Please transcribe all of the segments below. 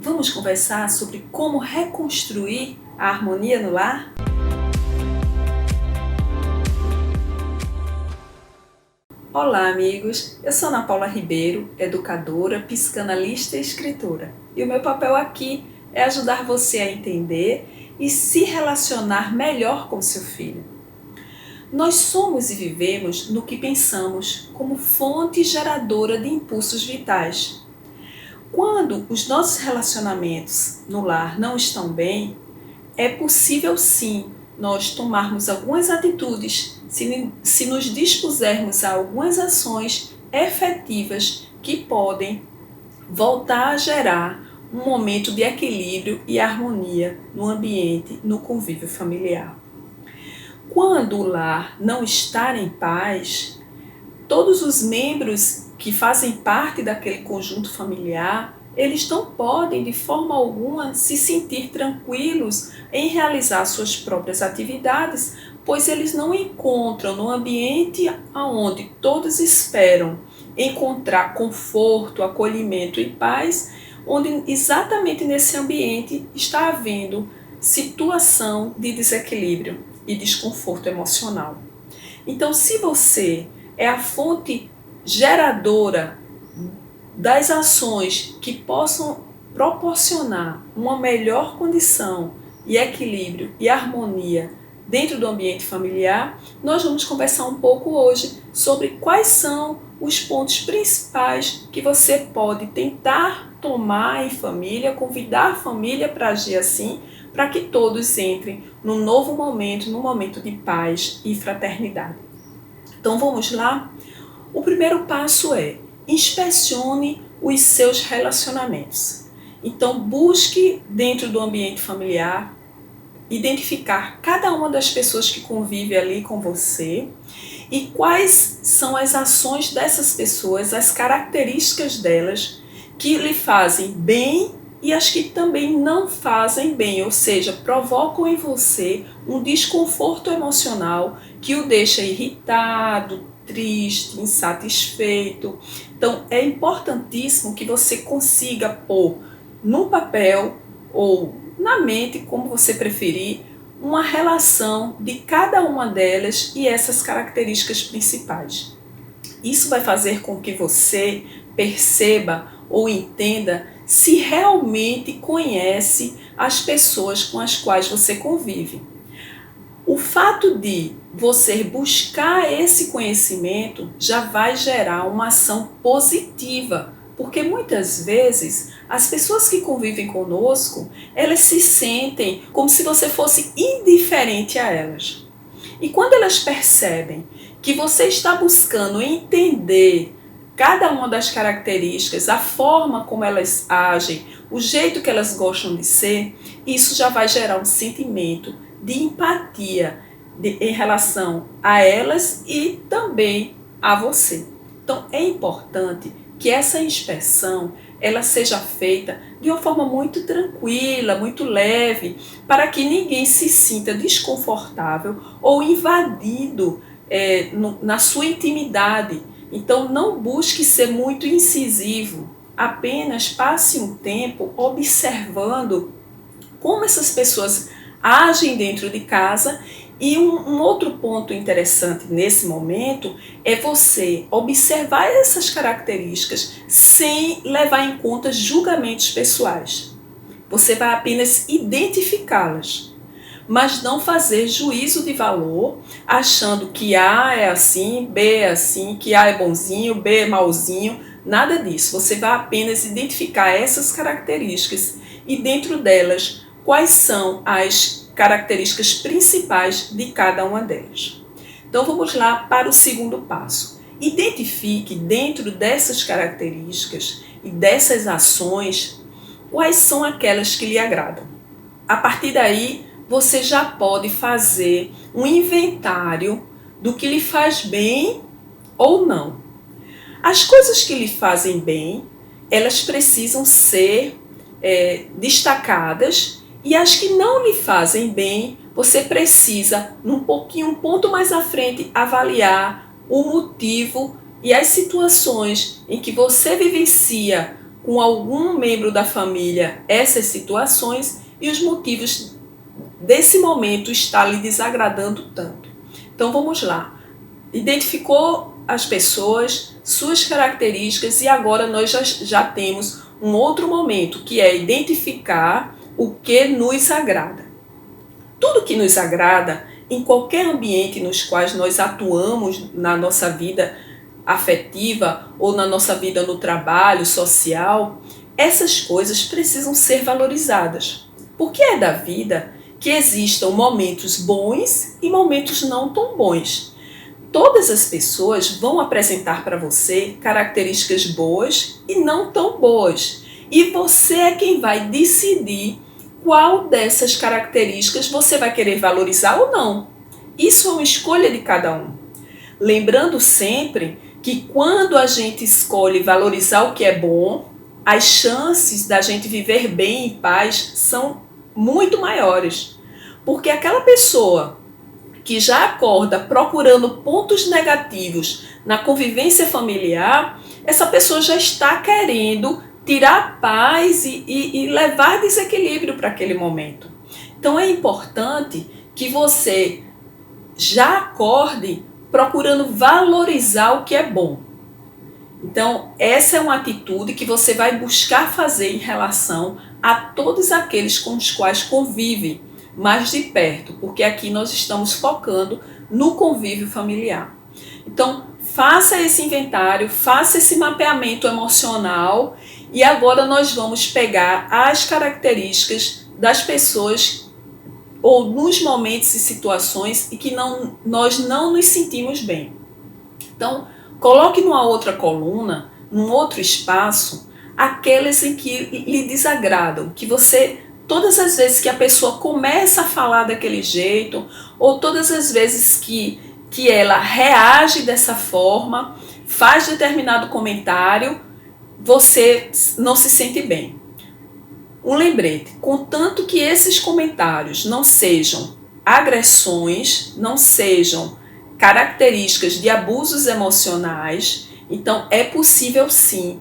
Vamos conversar sobre como reconstruir a harmonia no lar? Olá, amigos! Eu sou Ana Paula Ribeiro, educadora, psicanalista e escritora. E o meu papel aqui é ajudar você a entender e se relacionar melhor com seu filho. Nós somos e vivemos no que pensamos como fonte geradora de impulsos vitais. Quando os nossos relacionamentos no lar não estão bem, é possível sim nós tomarmos algumas atitudes se nos dispusermos a algumas ações efetivas que podem voltar a gerar um momento de equilíbrio e harmonia no ambiente, no convívio familiar. Quando o lar não está em paz, todos os membros que fazem parte daquele conjunto familiar, eles não podem de forma alguma se sentir tranquilos em realizar suas próprias atividades, pois eles não encontram no ambiente onde todos esperam encontrar conforto, acolhimento e paz, onde exatamente nesse ambiente está havendo situação de desequilíbrio e desconforto emocional. Então, se você é a fonte geradora das ações que possam proporcionar uma melhor condição e equilíbrio e harmonia dentro do ambiente familiar, nós vamos conversar um pouco hoje sobre quais são os pontos principais que você pode tentar tomar em família, convidar a família para agir assim, para que todos entrem num novo momento, num momento de paz e fraternidade. Então vamos lá? O primeiro passo é inspecione os seus relacionamentos. Então busque dentro do ambiente familiar identificar cada uma das pessoas que convive ali com você e quais são as ações dessas pessoas, as características delas que lhe fazem bem e as que também não fazem bem, ou seja, provocam em você um desconforto emocional que o deixa irritado, triste, insatisfeito. Então é importantíssimo que você consiga pôr no papel ou na mente, como você preferir, uma relação de cada uma delas e essas características principais. Isso vai fazer com que você perceba ou entenda se realmente conhece as pessoas com as quais você convive. O fato de você buscar esse conhecimento já vai gerar uma ação positiva, porque muitas vezes as pessoas que convivem conosco, elas se sentem como se você fosse indiferente a elas. E quando elas percebem que você está buscando entender cada uma das características, a forma como elas agem, o jeito que elas gostam de ser, isso já vai gerar um sentimento de empatia em relação a elas e também a você. Então é importante que essa inspeção ela seja feita de uma forma muito tranquila, muito leve, para que ninguém se sinta desconfortável ou invadido na sua intimidade. Então não busque ser muito incisivo, apenas passe um tempo observando como essas pessoas agem dentro de casa. E um outro ponto interessante nesse momento é você observar essas características sem levar em conta julgamentos pessoais. Você vai apenas identificá-las, mas não fazer juízo de valor achando que A é assim, B é assim, que A é bonzinho, B é malzinho, nada disso. Você vai apenas identificar essas características e dentro delas quais são as características principais de cada uma delas. Então vamos lá para o segundo passo. Identifique dentro dessas características e dessas ações quais são aquelas que lhe agradam. A partir daí você já pode fazer um inventário do que lhe faz bem ou não. As coisas que lhe fazem bem, elas precisam ser destacadas. E as que não lhe fazem bem, você precisa, um ponto mais à frente, avaliar o motivo e as situações em que você vivencia com algum membro da família essas situações e os motivos desse momento estar lhe desagradando tanto. Então vamos lá. Identificou as pessoas, suas características, e agora nós já temos um outro momento, que é identificar o que nos agrada. Tudo que nos agrada, em qualquer ambiente nos quais nós atuamos na nossa vida afetiva ou na nossa vida no trabalho social, essas coisas precisam ser valorizadas. Porque é da vida que existam momentos bons e momentos não tão bons. Todas as pessoas vão apresentar para você características boas e não tão boas. E você é quem vai decidir qual dessas características você vai querer valorizar ou não. Isso é uma escolha de cada um. Lembrando sempre que quando a gente escolhe valorizar o que é bom, as chances da gente viver bem em paz são muito maiores. Porque aquela pessoa que já acorda procurando pontos negativos na convivência familiar, essa pessoa já está querendo tirar a paz e levar desequilíbrio para aquele momento. Então é importante que você já acorde procurando valorizar o que é bom. Então essa é uma atitude que você vai buscar fazer em relação a todos aqueles com os quais convive mais de perto, porque aqui nós estamos focando no convívio familiar. Então faça esse inventário, faça esse mapeamento emocional. E agora nós vamos pegar as características das pessoas ou nos momentos e situações em que nós não nos sentimos bem. Então, coloque numa outra coluna, num outro espaço, aqueles em que lhe desagradam, que você, todas as vezes que a pessoa começa a falar daquele jeito, ou todas as vezes que ela reage dessa forma, faz determinado comentário, você não se sente bem. Um lembrete, contanto que esses comentários não sejam agressões, não sejam características de abusos emocionais, então é possível sim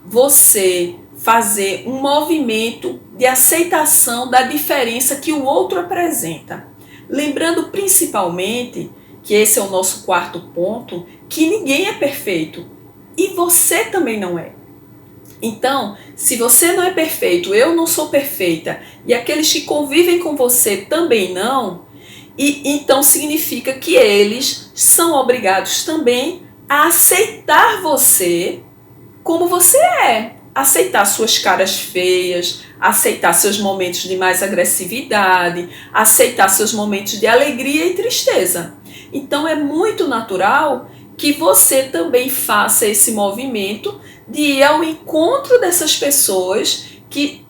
você fazer um movimento de aceitação da diferença que o outro apresenta. Lembrando principalmente, que esse é o nosso quarto ponto, que ninguém é perfeito e você também não é. Então, se você não é perfeito, eu não sou perfeita, e aqueles que convivem com você também não, e então significa que eles são obrigados também a aceitar você como você é. Aceitar suas caras feias, aceitar seus momentos de mais agressividade, aceitar seus momentos de alegria e tristeza. Então é muito natural que você também faça esse movimento de ir ao encontro dessas pessoas que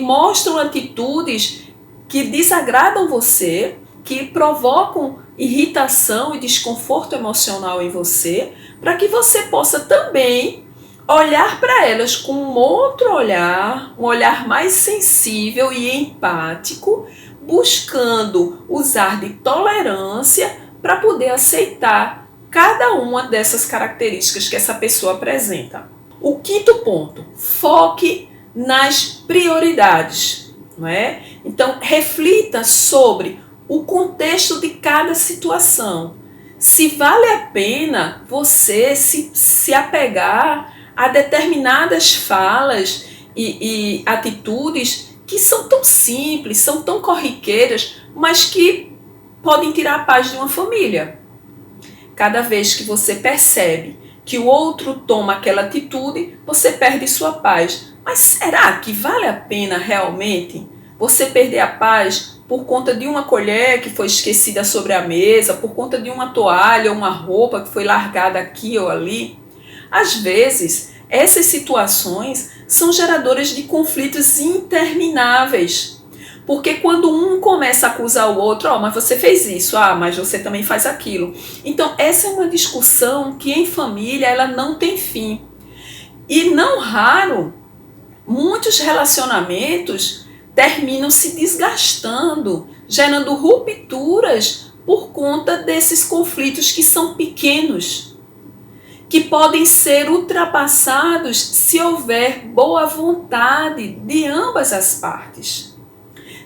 mostram atitudes que desagradam você, que provocam irritação e desconforto emocional em você, para que você possa também olhar para elas com um outro olhar, um olhar mais sensível e empático, buscando usar de tolerância para poder aceitar cada uma dessas características que essa pessoa apresenta. O quinto ponto, foque nas prioridades, não é? Então, reflita sobre o contexto de cada situação. Se vale a pena você se apegar a determinadas falas e atitudes que são tão simples, são tão corriqueiras, mas que podem tirar a paz de uma família. Cada vez que você percebe que o outro toma aquela atitude, você perde sua paz. Mas será que vale a pena realmente você perder a paz por conta de uma colher que foi esquecida sobre a mesa, por conta de uma toalha ou uma roupa que foi largada aqui ou ali? Às vezes, essas situações são geradoras de conflitos intermináveis. Porque quando um começa a acusar o outro, mas você fez isso, mas você também faz aquilo. Então, essa é uma discussão que em família ela não tem fim. E não raro, muitos relacionamentos terminam se desgastando, gerando rupturas por conta desses conflitos que são pequenos. que podem ser ultrapassados se houver boa vontade de ambas as partes.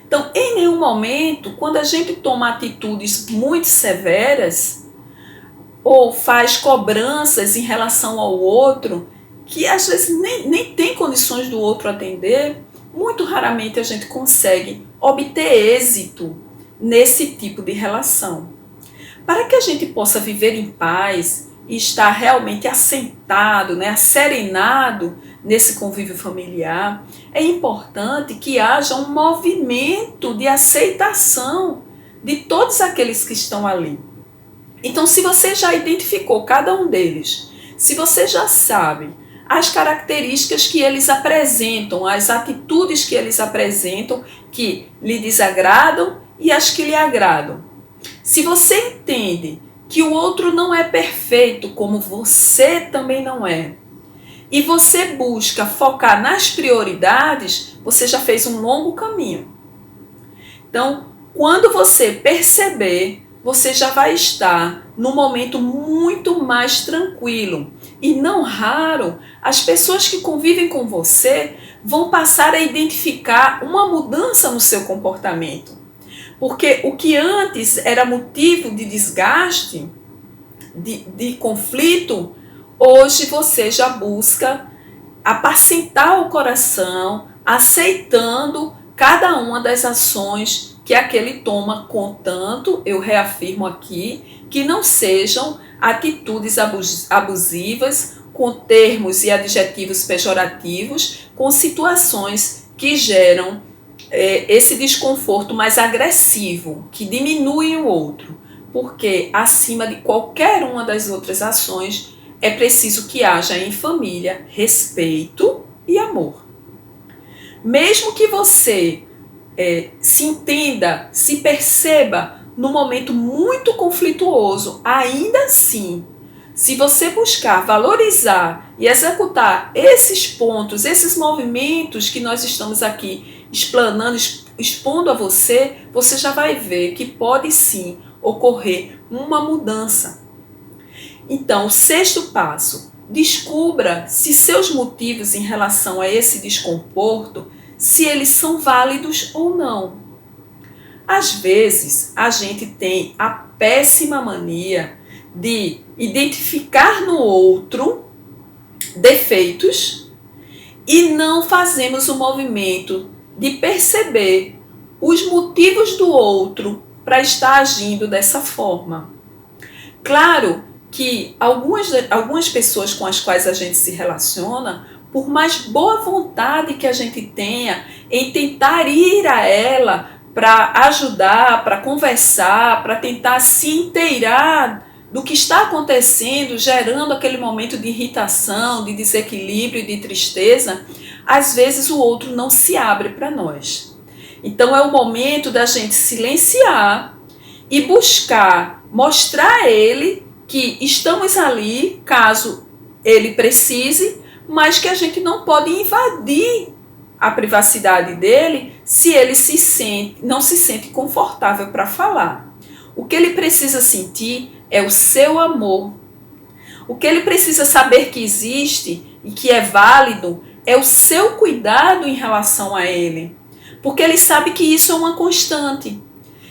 Então, em nenhum momento, quando a gente toma atitudes muito severas ou faz cobranças em relação ao outro, que às vezes nem tem condições do outro atender, muito raramente a gente consegue obter êxito nesse tipo de relação. Para que a gente possa viver em paz e estar realmente assentado, asserenado nesse convívio familiar, é importante que haja um movimento de aceitação de todos aqueles que estão ali. Então, se você já identificou cada um deles, se você já sabe as características que eles apresentam, as atitudes que eles apresentam, que lhe desagradam e as que lhe agradam, se você entende que o outro não é perfeito, como você também não é, e você busca focar nas prioridades, você já fez um longo caminho. Então, quando você perceber, você já vai estar num momento muito mais tranquilo. E não raro, as pessoas que convivem com você vão passar a identificar uma mudança no seu comportamento. Porque o que antes era motivo de desgaste, de conflito, hoje você já busca apacentar o coração, aceitando cada uma das ações que aquele toma, contanto, eu reafirmo aqui, que não sejam atitudes abusivas, com termos e adjetivos pejorativos, com situações que geram esse desconforto mais agressivo, que diminui o outro, porque acima de qualquer uma das outras ações é preciso que haja em família respeito e amor. Mesmo que você se entenda, se perceba num momento muito conflituoso, ainda assim, se você buscar valorizar e executar esses pontos, esses movimentos que nós estamos aqui explanando, expondo a você, você já vai ver que pode sim ocorrer uma mudança. Então, o sexto passo, descubra se seus motivos em relação a esse desconforto, se eles são válidos ou não. Às vezes, a gente tem a péssima mania de identificar no outro defeitos e não fazemos o movimento de perceber os motivos do outro para estar agindo dessa forma. Claro que algumas pessoas com as quais a gente se relaciona, por mais boa vontade que a gente tenha em tentar ir a ela para ajudar, para conversar, para tentar se inteirar do que está acontecendo, gerando aquele momento de irritação, de desequilíbrio e de tristeza, às vezes o outro não se abre para nós. Então é o momento da gente silenciar e buscar mostrar a ele que estamos ali, caso ele precise, mas que a gente não pode invadir a privacidade dele se ele não se sente confortável para falar. O que ele precisa sentir é o seu amor. O que ele precisa saber que existe e que é válido é o seu cuidado em relação a ele. Porque ele sabe que isso é uma constante.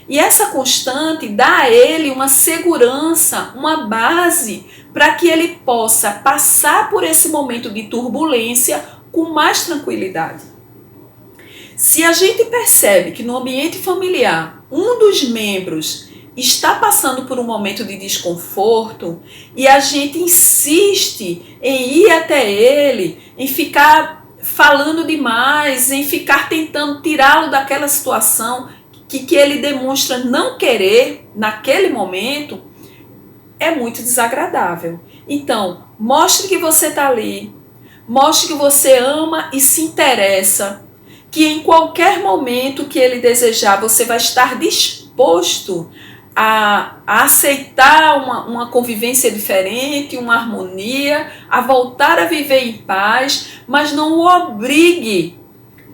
E essa constante dá a ele uma segurança, uma base para que ele possa passar por esse momento de turbulência com mais tranquilidade. Se a gente percebe que no ambiente familiar um dos membros está passando por um momento de desconforto e a gente insiste em ir até ele, em ficar falando demais, em ficar tentando tirá-lo daquela situação que ele demonstra não querer naquele momento, é muito desagradável. Então, mostre que você está ali, mostre que você ama e se interessa, que em qualquer momento que ele desejar, você vai estar disposto a aceitar uma convivência diferente, uma harmonia, a voltar a viver em paz, mas não o obrigue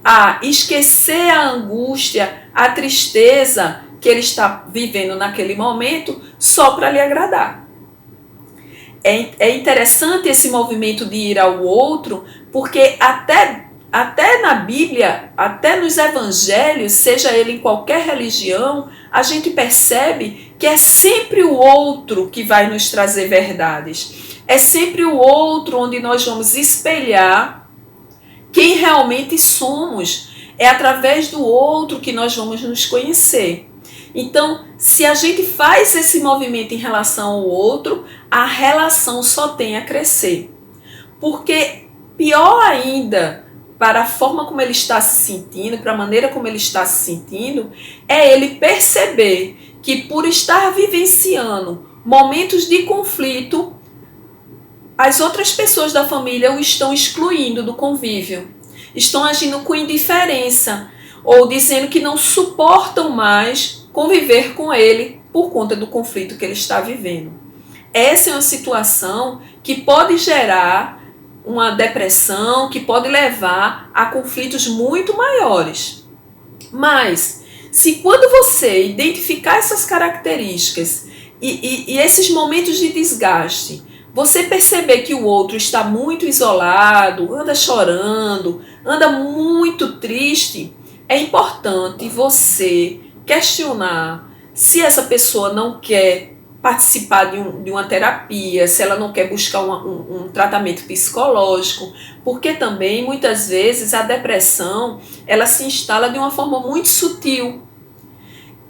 a esquecer a angústia, a tristeza que ele está vivendo naquele momento só para lhe agradar. É interessante esse movimento de ir ao outro, porque até na Bíblia, até nos evangelhos, seja ele em qualquer religião, a gente percebe que é sempre o outro que vai nos trazer verdades. É sempre o outro onde nós vamos espelhar quem realmente somos. É através do outro que nós vamos nos conhecer. Então, se a gente faz esse movimento em relação ao outro, a relação só tem a crescer. Porque, pior ainda, para a forma como ele está se sentindo, para a maneira como ele está se sentindo, é ele perceber que por estar vivenciando momentos de conflito, as outras pessoas da família o estão excluindo do convívio, estão agindo com indiferença ou dizendo que não suportam mais conviver com ele por conta do conflito que ele está vivendo. Essa é uma situação que pode gerar uma depressão, que pode levar a conflitos muito maiores. Mas, se quando você identificar essas características e esses momentos de desgaste, você perceber que o outro está muito isolado, anda chorando, anda muito triste, é importante você questionar se essa pessoa não quer participar de uma terapia, se ela não quer buscar um tratamento psicológico, porque também muitas vezes a depressão ela se instala de uma forma muito sutil.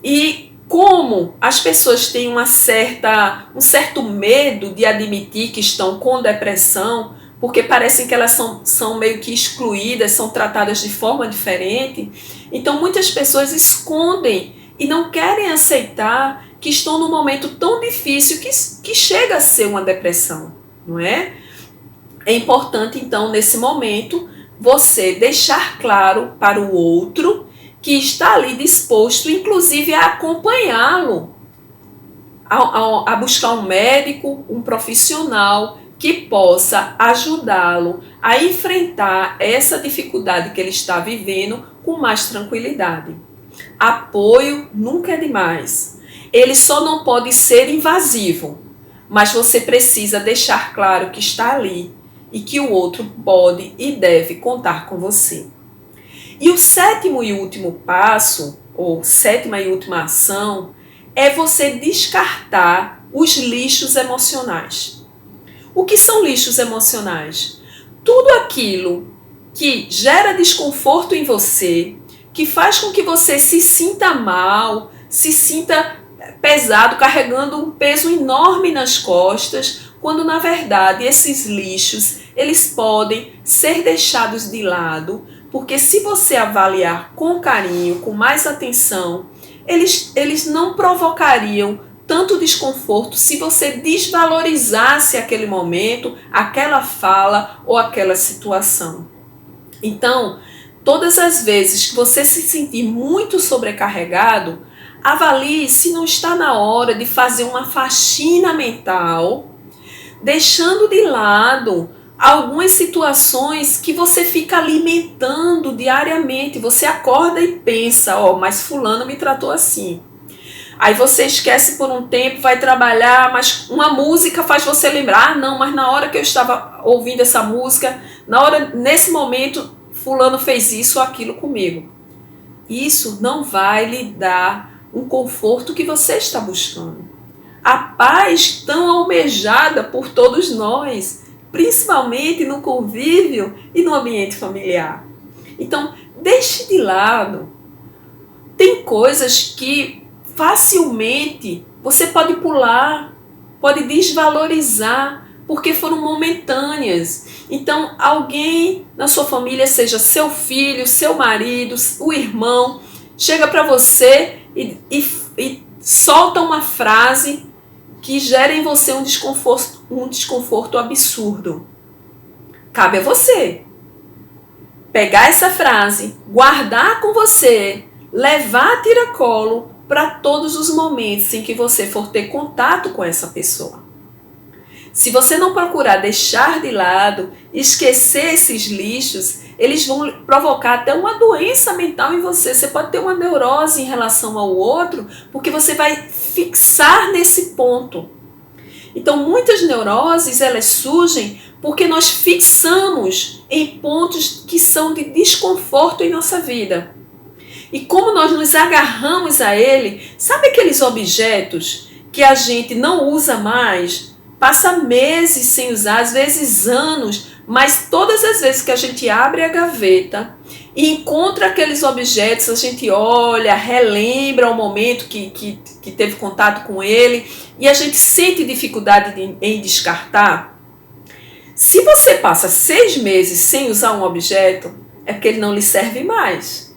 E como as pessoas têm um certo medo de admitir que estão com depressão, porque parecem que elas são meio que excluídas, são tratadas de forma diferente, então muitas pessoas escondem e não querem aceitar que estão num momento tão difícil que chega a ser uma depressão, não é? É importante, então, nesse momento, você deixar claro para o outro que está ali disposto, inclusive, a acompanhá-lo, a buscar um médico, um profissional que possa ajudá-lo a enfrentar essa dificuldade que ele está vivendo com mais tranquilidade. Apoio nunca é demais. Ele só não pode ser invasivo, mas você precisa deixar claro que está ali e que o outro pode e deve contar com você. E o sétimo e último passo, ou sétima e última ação, é você descartar os lixos emocionais. O que são lixos emocionais? Tudo aquilo que gera desconforto em você, que faz com que você se sinta mal, se sinta pesado, carregando um peso enorme nas costas, quando na verdade esses lixos eles podem ser deixados de lado, porque se você avaliar com carinho, com mais atenção, eles não provocariam tanto desconforto se você desvalorizasse aquele momento, aquela fala ou aquela situação. Então, todas as vezes que você se sentir muito sobrecarregado, avalie se não está na hora de fazer uma faxina mental, deixando de lado algumas situações que você fica alimentando diariamente. Você acorda e pensa, mas fulano me tratou assim. Aí você esquece por um tempo, vai trabalhar, mas uma música faz você lembrar, não, mas na hora que eu estava ouvindo essa música, nesse momento, fulano fez isso ou aquilo comigo. Isso não vai lhe dar um conforto que você está buscando. A paz tão almejada por todos nós, principalmente no convívio e no ambiente familiar. Então, deixe de lado. Tem coisas que facilmente você pode pular, pode desvalorizar, porque foram momentâneas. Então, alguém na sua família, seja seu filho, seu marido, o irmão, chega para você e solta uma frase que gera em você um desconforto absurdo. Cabe a você pegar essa frase, guardar com você, levar a tiracolo para todos os momentos em que você for ter contato com essa pessoa. Se você não procurar deixar de lado, esquecer esses lixos, eles vão provocar até uma doença mental em você. Você pode ter uma neurose em relação ao outro, porque você vai fixar nesse ponto. Então, muitas neuroses, elas surgem porque nós fixamos em pontos que são de desconforto em nossa vida. E como nós nos agarramos a ele, sabe aqueles objetos que a gente não usa mais, passa meses sem usar, às vezes anos, mas todas as vezes que a gente abre a gaveta e encontra aqueles objetos, a gente olha, relembra o momento que teve contato com ele e a gente sente dificuldade em descartar. Se você passa 6 meses sem usar um objeto, é porque ele não lhe serve mais.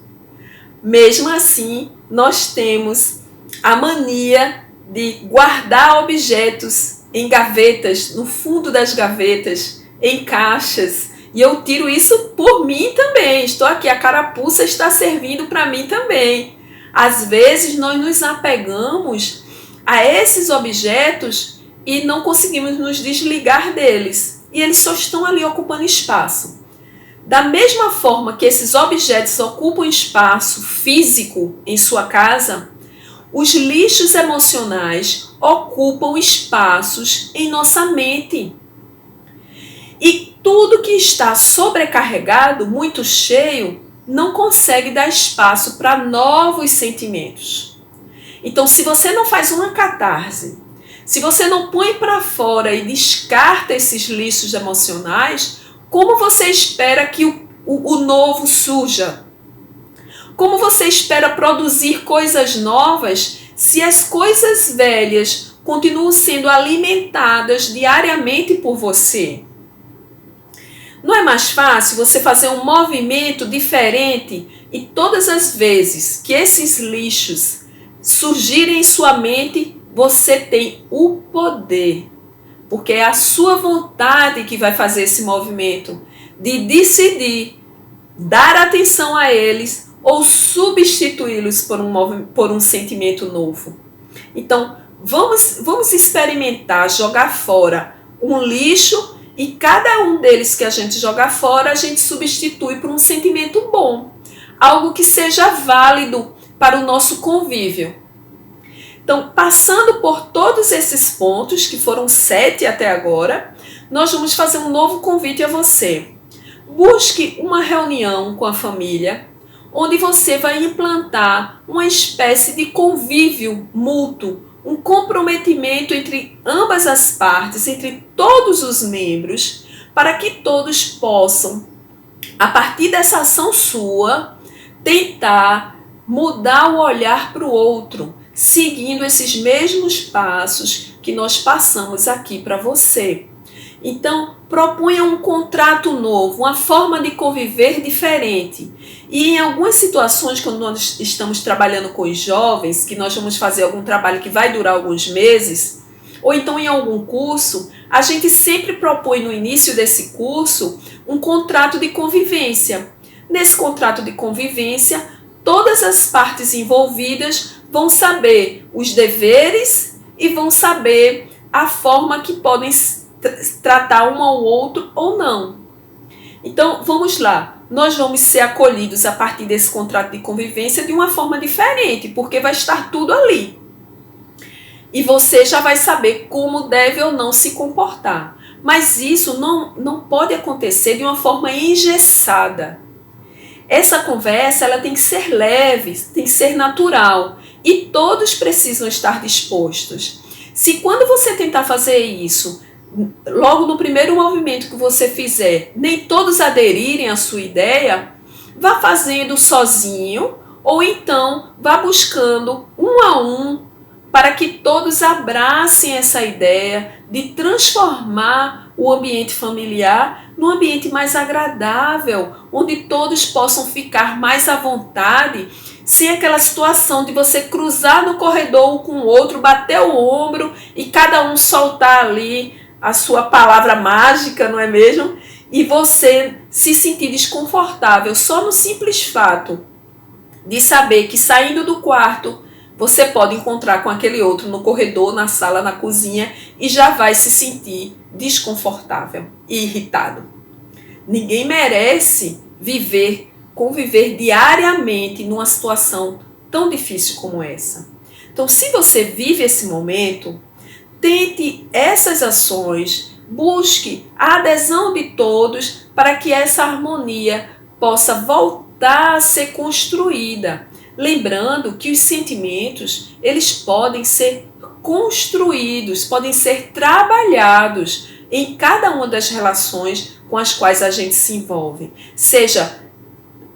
Mesmo assim, nós temos a mania de guardar objetos em gavetas, no fundo das gavetas, em caixas. E eu tiro isso por mim também. Estou aqui, a carapuça está servindo para mim também. Às vezes nós nos apegamos a esses objetos e não conseguimos nos desligar deles. E eles só estão ali ocupando espaço. Da mesma forma que esses objetos ocupam espaço físico em sua casa, os lixos emocionais ocupam espaços em nossa mente. E tudo que está sobrecarregado, muito cheio, não consegue dar espaço para novos sentimentos. Então, se você não faz uma catarse, se você não põe para fora e descarta esses lixos emocionais, como você espera que o novo surja? Como você espera produzir coisas novas se as coisas velhas continuam sendo alimentadas diariamente por você? Não é mais fácil você fazer um movimento diferente e todas as vezes que esses lixos surgirem em sua mente, você tem o poder, porque é a sua vontade que vai fazer esse movimento de decidir dar atenção a eles ou substituí-los por um sentimento novo. Então, vamos experimentar jogar fora um lixo e cada um deles que a gente jogar fora, a gente substitui por um sentimento bom, algo que seja válido para o nosso convívio. Então, passando por todos esses pontos, que foram 7 até agora, nós vamos fazer um novo convite a você. Busque uma reunião com a família, onde você vai implantar uma espécie de convívio mútuo, um comprometimento entre ambas as partes, entre todos os membros, para que todos possam, a partir dessa ação sua, tentar mudar o olhar para o outro, seguindo esses mesmos passos que nós passamos aqui para você. Então, propunha um contrato novo, uma forma de conviver diferente. E em algumas situações, quando nós estamos trabalhando com os jovens, que nós vamos fazer algum trabalho que vai durar alguns meses, ou então em algum curso, a gente sempre propõe no início desse curso um contrato de convivência. Nesse contrato de convivência, todas as partes envolvidas vão saber os deveres e vão saber a forma que podem tratar um ao outro ou não. Então, vamos lá. Nós vamos ser acolhidos a partir desse contrato de convivência de uma forma diferente, porque vai estar tudo ali. E você já vai saber como deve ou não se comportar. Mas isso não pode acontecer de uma forma engessada. Essa conversa ela tem que ser leve, tem que ser natural. E todos precisam estar dispostos. Se quando você tentar fazer isso, logo no primeiro movimento que você fizer, nem todos aderirem à sua ideia, vá fazendo sozinho ou então vá buscando um a um para que todos abracem essa ideia de transformar o ambiente familiar num ambiente mais agradável, onde todos possam ficar mais à vontade, sem aquela situação de você cruzar no corredor um com o outro, bater o ombro e cada um soltar ali a sua palavra mágica, não é mesmo? E você se sentir desconfortável só no simples fato de saber que saindo do quarto você pode encontrar com aquele outro no corredor, na sala, na cozinha e já vai se sentir desconfortável e irritado. Ninguém merece conviver diariamente numa situação tão difícil como essa. Então, se você vive esse momento, tente essas ações, busque a adesão de todos para que essa harmonia possa voltar a ser construída. Lembrando que os sentimentos, eles podem ser construídos, podem ser trabalhados em cada uma das relações com as quais a gente se envolve. Seja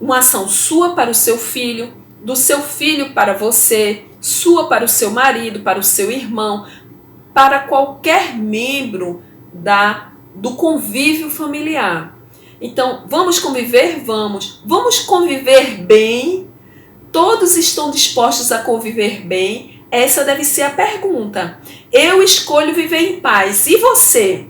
uma ação sua para o seu filho, do seu filho para você, sua para o seu marido, para o seu irmão, para qualquer membro do convívio familiar. Então, vamos conviver? Vamos conviver bem? Todos estão dispostos a conviver bem? Essa deve ser a pergunta. Eu escolho viver em paz. E você?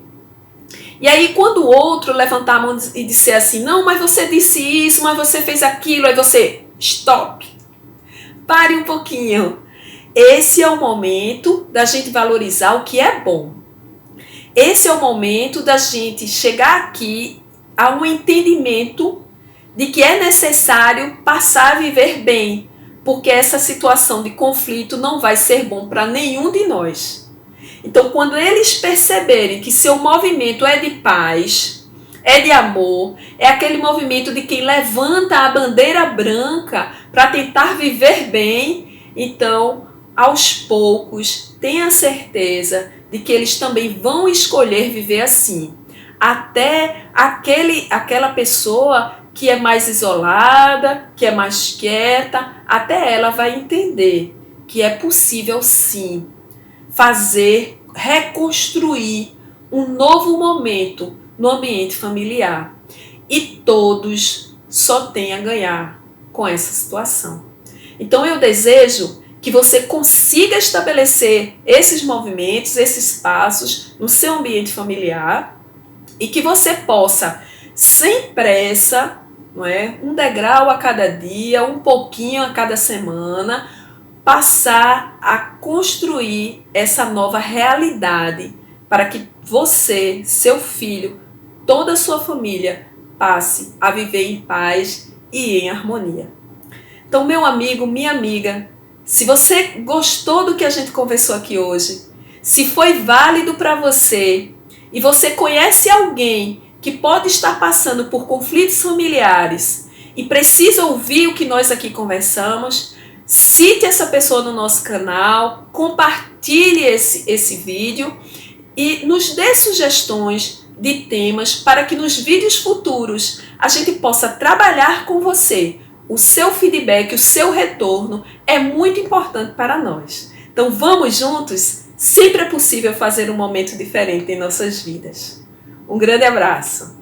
E aí, quando o outro levantar a mão e disser assim, não, mas você disse isso, mas você fez aquilo, aí você, stop. Pare um pouquinho. Esse é o momento da gente valorizar o que é bom. Esse é o momento da gente chegar aqui a um entendimento de que é necessário passar a viver bem, porque essa situação de conflito não vai ser bom para nenhum de nós. Então, quando eles perceberem que seu movimento é de paz, é de amor, é aquele movimento de quem levanta a bandeira branca para tentar viver bem, então, aos poucos, tenha certeza de que eles também vão escolher viver assim. Até aquela pessoa que é mais isolada, que é mais quieta, até ela vai entender que é possível sim reconstruir um novo momento no ambiente familiar. E todos só têm a ganhar com essa situação. Então eu desejo que você consiga estabelecer esses movimentos, esses passos no seu ambiente familiar e que você possa, sem pressa, não é? Um degrau a cada dia, um pouquinho a cada semana, passar a construir essa nova realidade para que você, seu filho, toda a sua família passe a viver em paz e em harmonia. Então, meu amigo, minha amiga, se você gostou do que a gente conversou aqui hoje, se foi válido para você e você conhece alguém que pode estar passando por conflitos familiares e precisa ouvir o que nós aqui conversamos, cite essa pessoa no nosso canal, compartilhe esse vídeo e nos dê sugestões de temas para que nos vídeos futuros a gente possa trabalhar com você. O seu feedback, o seu retorno é muito importante para nós. Então vamos juntos? Sempre é possível fazer um momento diferente em nossas vidas. Um grande abraço!